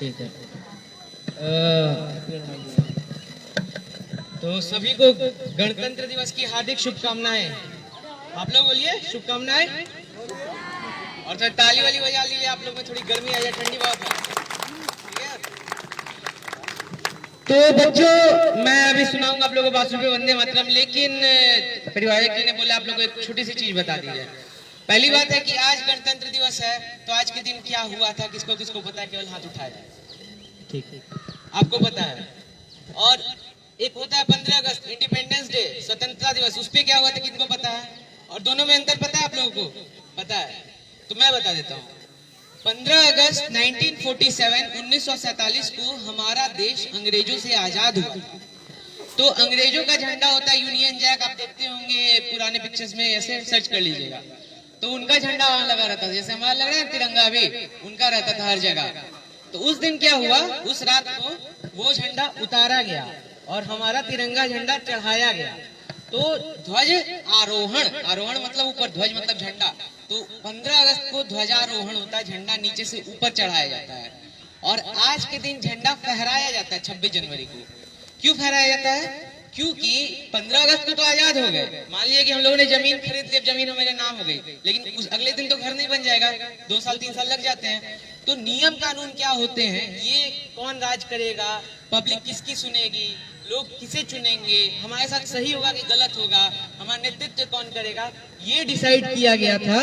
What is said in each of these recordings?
ठीक है। तो सभी को गणतंत्र दिवस की हार्दिक शुभकामनाएं। आप लोग बोलिए शुभकामनाएं, और थोड़ी ताली वाली बजा लीजिए। आप लोग में थोड़ी गर्मी आ जाए, ठंडी बहुत है। ठीक है, तो बच्चों मैं अभी सुनाऊंगा आप लोगों को बासुर पे वंदे मातरम, लेकिन परिवारक जी ने बोला आप लोगों को एक छोटी सी चीज बता दी जाए। पहली बात है कि आज गणतंत्र दिवस है, तो आज के दिन क्या हुआ था किसको किसको पता है? केवल हाथ उठाया। ठीक, आपको पता है। और एक होता है 15 अगस्त इंडिपेंडेंस डे, स्वतंत्रता दिवस, उस पे क्या हुआ था किनको पता है? और दोनों में अंतर पता है आप लोगों को? पता है, तो मैं बता देता हूँ। 15 अगस्त 1947 को हमारा देश अंग्रेजों से आजाद हुआ। तो अंग्रेजों का झंडा होता है यूनियन जैक, आप देखते होंगे पुराने पिक्चर्स में, ऐसे सर्च कर लीजिएगा। तो उनका झंडा वहां लगा रहता था, जैसे हमारा लग रहा है तिरंगा भी, उनका रहता था हर जगह। तो उस दिन क्या हुआ, उस रात को वो झंडा उतारा गया और हमारा तिरंगा झंडा चढ़ाया गया। तो ध्वज आरोहण, आरोहण मतलब ऊपर, ध्वज मतलब झंडा। तो 15 अगस्त को ध्वजारोहण होता है, झंडा नीचे से ऊपर चढ़ाया जाता है। और आज के दिन झंडा फहराया जाता है 26 जनवरी को। क्यों फहराया जाता है? क्योंकि 15 अगस्त को तो आजाद हो गए। मान लीजिए कि हम लोगों ने जमीन खरीद ली, जमीन हमारे नाम हो गई, लेकिन उस अगले दिन तो घर नहीं बन जाएगा, 2 साल 3 साल लग जाते हैं। तो नियम कानून क्या होते हैं, ये कौन राज करेगा, पब्लिक किसकी सुनेगी, लोग किसे चुनेंगे, हमारे साथ सही होगा कि गलत होगा, हमारा नेतृत्व कौन करेगा, ये डिसाइड किया गया था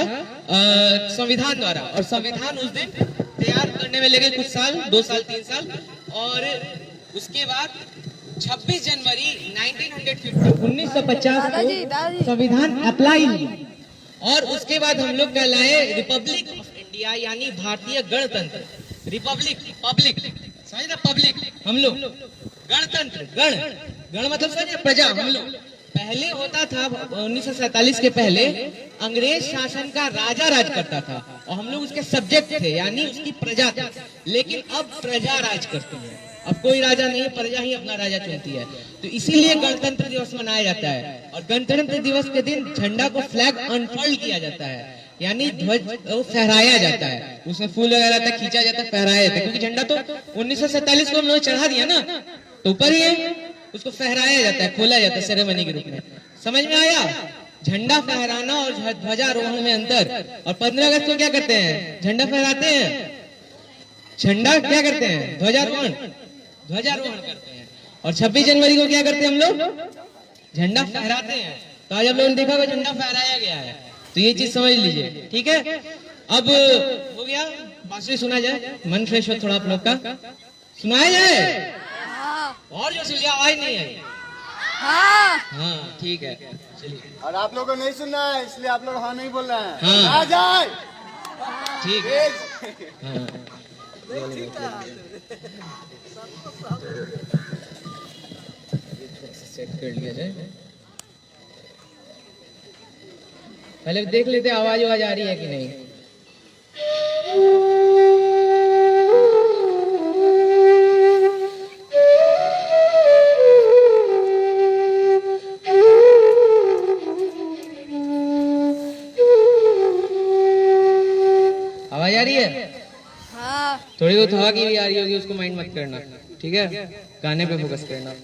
संविधान द्वारा। और संविधान उस दिन तैयार करने में लगे कुछ साल, 2 साल 3 साल। और उसके बाद 26 जनवरी 1950 को संविधान अप्लाई हुआ। और उसके बाद हम लोग कहलाए रिपब्लिक ऑफ इंडिया, यानी भारतीय गणतंत्र। रिपब्लिक, पब्लिक, समझ ना, पब्लिक हम लोग, गणतंत्र, गण, गण मतलब समझे प्रजा, हम लोग। पहले होता था 1947 के पहले अंग्रेज शासन का राजा राज करता था और हम लोग उसके सब्जेक्ट थे, यानी उसकी प्रजा थे। लेकिन अब प्रजा राज करती है, अब कोई राजा नहीं है, प्रजा ही अपना राजा चुनती है। तो इसीलिए गणतंत्र दिवस मनाया जाता है। और गणतंत्र दिवस के दिन झंडा को फ्लैग अनफोल्ड किया जाता है, यानी ध्वज वो फहराया जाता है, उसमें फूल लगाया जाता है, खींचा जाता है, फहराया जाता है। क्योंकि झंडा तो 1947 को हम लोग चढ़ा दिया ना, तो ऊपर ही है, उसको फहराया जाता है, खोला जाता है सेरेमनी के रूप में। समझ में आया? झंडा फहराना और ध्वजारोहण में अंतर। और 15 अगस्त को क्या करते हैं? झंडा फहराते हैं, झंडा क्या करते हैं? ध्वजारोहण, ध्वजारोहण करते हैं। और 26 जनवरी को क्या करते हैं हम लोग? झंडा फहराते हैं। तो आज आप लोगों ने देखा होगा झंडा फहराया गया है, तो ये चीज समझ लीजिए। ठीक है, अब हो गया, बांसुरी सुना जाए, मन फ्रेश हो थोड़ा आप लोग का, सुनाया जाए। और जो सुनिए, आवाज नहीं आई। हाँ ठीक है, चलिए। और आप लोगों को नहीं सुनना है, इसलिए आप लोग हाँ नहीं बोल रहे हैं। हाँ। आ जाए, ठीक है। हाँ। सेट कर लिया जाए, पहले देख लेते आवाज आ रही है कि नहीं। आवाज आ रही है? हाँ। थोड़ी बहुत हवा की भी आ रही होगी, उसको माइंड मत करना, ठीक है? गाने पे फोकस करना।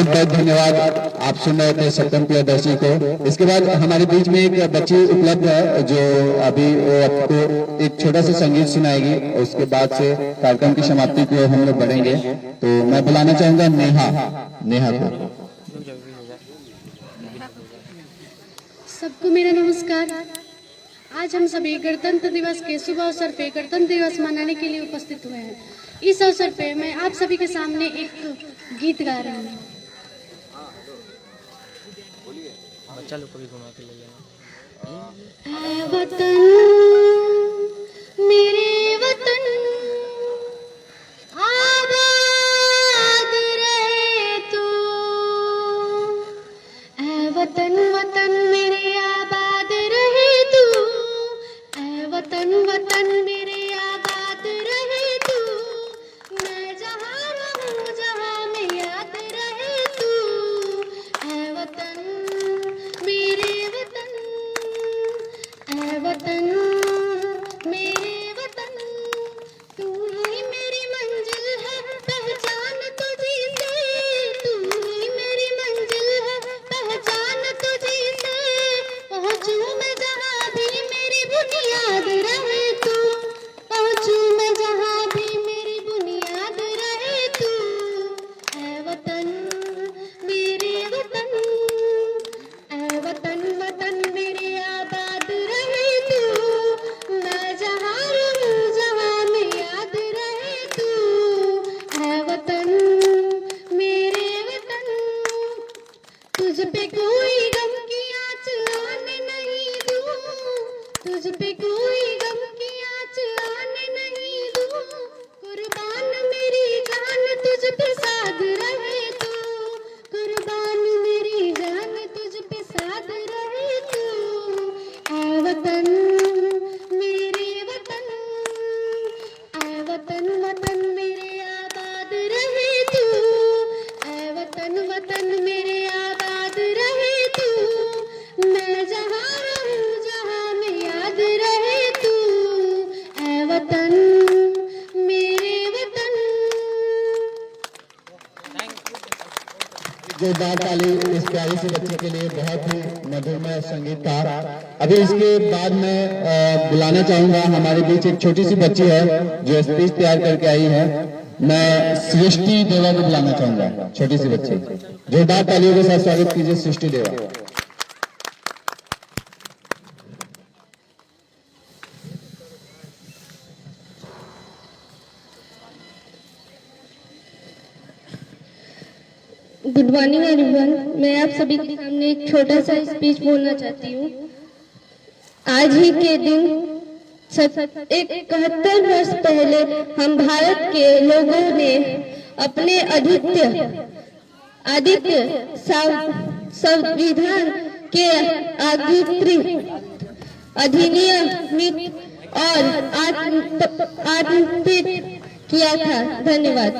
बहुत बहुत धन्यवाद। आप सुन रहे थे सत्यम प्रियदर्शी को। इसके बाद हमारे बीच में एक बच्ची उपलब्ध है जो अभी वो आपको एक छोटा सा संगीत सुनाएगी। उसके बाद से कार्यक्रम की समाप्ति को हम लोग बढ़ेंगे। तो मैं बुलाना चाहूंगा नेहा को। सबको मेरा नमस्कार। आज हम सभी गणतंत्र दिवस के शुभ अवसर पे गणतंत्र दिवस मनाने के लिए उपस्थित हुए हैं। इस अवसर पे मैं आप सभी के सामने एक गीत गा रही हूँ। बच्चा लोग को भी घुमा के ले लेना। ऐ वतन मेरे वतन आबाद रहे तू। ऐ वतन वतन मेरे आबाद रहे तू। ऐ वतन वतन मेरे आबाद रहे तू। मैं जहाँ रहूँ जहाँ में याद रहे तू। ऐ वतन मेरे वतन। ऐ वतन मेरे वतन। तू ही मेरी मंजिल है पहचान तुझी से। तू ही मेरी मंजिल है पहचान तुझी से। पहुँचूं मैं जहाँ भी मेरी बुनियाद रहे तू। पहुँचूं मैं जहाँ भी मेरी बुनियाद रहे तू। ऐ वतन मेरे वतन। ऐ वतन वतन मेरे आबाद रहे तू। मैं जहाँ रहूँ जहाँ में याद रहे तू। ऐ वतन मेरे वतन। तुझ पे कोई गम की आँच आने नहीं दूँ। तुझ पे कोई गम की आँच आने नहीं दूँ। कुर्बान मेरी जान तुझ पे साध रहे तू। कुर्बान मेरी जान तुझ पे साध रहे तू। ऐ वतन मेरे वतन। ऐ वतन वतन मेरे आबाद रहे तू। ऐ वतन वतन मेरे आबाद रहे तू। मैं जहाँ रहूँ जहाँ में याद रहे तू। ऐ वतन मेरे वतन। जोरदार ताली इस प्यारी सी बच्ची के लिए। बहुत ही मधुरमय संगीत था। अभी इसके बाद मैं बुलाना चाहूंगा, हमारे बीच एक छोटी सी बच्ची है जो स्पीच तैयार करके आई है। मैं सृष्टि देवा को बुलाना चाहूंगा, छोटी सी बच्ची। जोरदार तालियों के साथ स्वागत कीजिए सृष्टि देवा। Good morning everyone. मैं आप सभी के सामने एक छोटा सा स्पीच बोलना चाहती हूँ। आज ही के दिन 71 वर्ष पहले हम भारत के लोगों ने अपने आदित्य संविधान के अधिनियमित और आत्मपित किया था। धन्यवाद।